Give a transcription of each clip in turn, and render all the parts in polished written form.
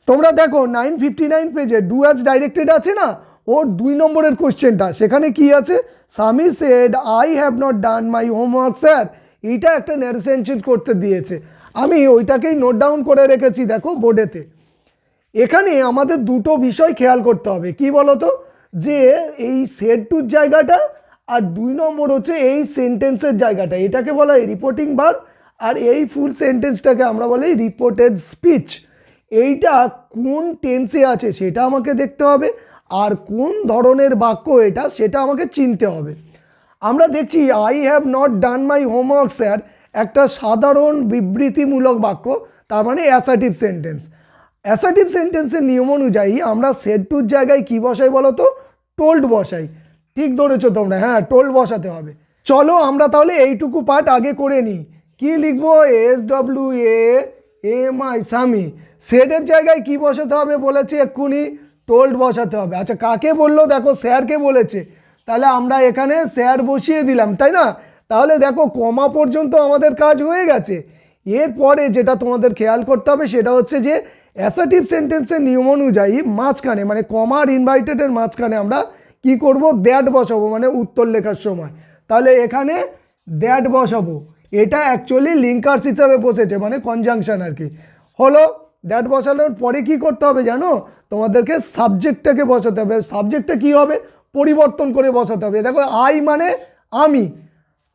তোমরা দেখো 959 পেজে ডু অ্যাজ ডাইরেক্টেড আছে না, ওর 2 নম্বরের কোশ্চেনটা, সেখানে কি আছে, Sammy said I have not done my homework sir, এইটা একটা ন্যারেশন চেঞ্জ করতে দিয়েছে। আমি ওইটাকেই নোট ডাউন করে রেখেছি দেখো বোর্ডেতে। এখানে আমাদের দুটো বিষয় খেয়াল করতে হবে, কি বলতো, যে এই সেড টুর জায়গাটা আর 2 নম্বর হচ্ছে এই সেন্টেন্সের জায়গাটা, এটাকে বলা হয় রিপোর্টিং ভার্ব, আর এই ফুল সেন্টেন্সটাকে আমরা বলি রিপোর্টেড স্পিচ। এইটা কোন টেন্সে আছে সেটা আমাকে দেখতে হবে, আর কোন ধরনের বাক্য এটা সেটা আমাকে চিনতে হবে। আমরা দেখছি I have not done my homework sir একটা সাধারণ বিবৃতিমূলক বাক্য, তার মানে অ্যাসার্টিভ সেন্টেন্স। অ্যাসার্টিভ সেন্টেন্সের নিয়ম অনুযায়ী আমরা সেড টুর জায়গায় কি বসাই বলো তো, টোল্ড বসাই। ঠিক ধরেছো তোমরা, হ্যাঁ টোল্ড বসাতে হবে। চলো আমরা তাহলে এইটুকু পার্ট আগে করে নিই। কি লিখবো, SWAMI সামি, সেডের জায়গায় কি বসাতে হবে বলেছি এক্ষুনি, টোল্ড বসাতে হবে। আচ্ছা কাকে বললো, দেখো স্যারকে বলেছে, তাহলে আমরা এখানে স্যার বসিয়ে দিলাম, তাই না? তাহলে দেখো কমা পর্যন্ত আমাদের কাজ হয়ে গেছে। এরপরে যেটা তোমাদের খেয়াল করতে হবে সেটা হচ্ছে যে অ্যাসার্টিভ সেন্টেন্সের নিয়ম অনুযায়ী মাঝখানে মানে কমার ইনভাইটেডের মাঝখানে আমরা কি করব, দ্যাট বসাবো, মানে উত্তর লেখার সময়। তাহলে এখানে দ্যাট বসাবো, এটা অ্যাকচুয়ালি লিঙ্কার্স হিসাবে বসেছে, মানে কনজাংশন আর কি হলো। দ্যাট বসানোর পরে কি করতে হবে জানো, তোমাদেরকে সাবজেক্টটাকে বসাতে হবে। সাবজেক্টটা কি হবে, পরিবর্তন করে বসাতে হবে। দেখো আই মানে আমি,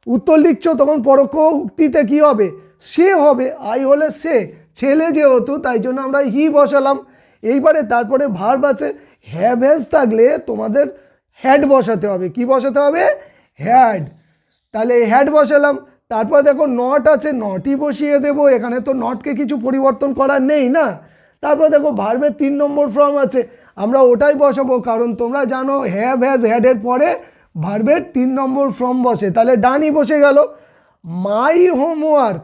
উত্তর লিখছো তখন পরোক্ষ উক্তিতে কি হবে, সে হবে। আই হলে সে, ছেলে যেহেতু তাই জন্য আমরা হি বসালাম। এইবারে তারপরে ভার্ব আছে, হ্যাভ হ্যাজ থাকলে তোমাদের হ্যাড বসাতে হবে। কি বসাতে হবে, হ্যাড। তাহলে হ্যাড বসালাম। তারপর দেখো নট আছে, নটই বসিয়ে দেবো, এখানে তো নটকে কিছু পরিবর্তন করার নেই না। তারপর দেখো ভার্বের 3 নম্বর ফর্ম আছে, আমরা ওটাই বসাবো, কারণ তোমরা জানো হ্যাভ হ্যাজ হ্যাডের পরে ভার্বের 3 নম্বর ফর্ম বসে। তাহলে ডানই বসে গেল। মাই হোমওয়ার্ক,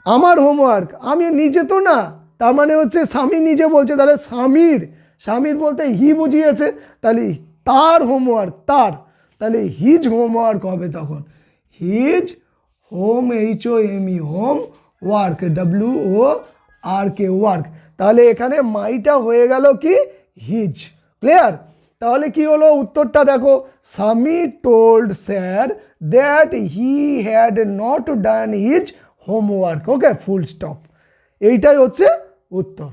আমার হোমওয়ার্ক, আমি নিজে তো না, তার মানে হচ্ছে স্বামী নিজে বলছে, তাহলে স্বামীর, স্বামীর বলতে হি বুঝিয়েছে, তাহলে তার হোমওয়ার্ক, তার, তাহলে হিজ হোমওয়ার্ক হবে তখন, his home, HOME home, work WORK work. তাহলে এখানে মাইটা হয়ে গেল কি হিজ। ক্লিয়ার? তাহলে কি হলো উত্তরটা দেখো, স্বামী told sir that he had not done his homework. Okay, full stop. এইটাই হচ্ছে উত্তর।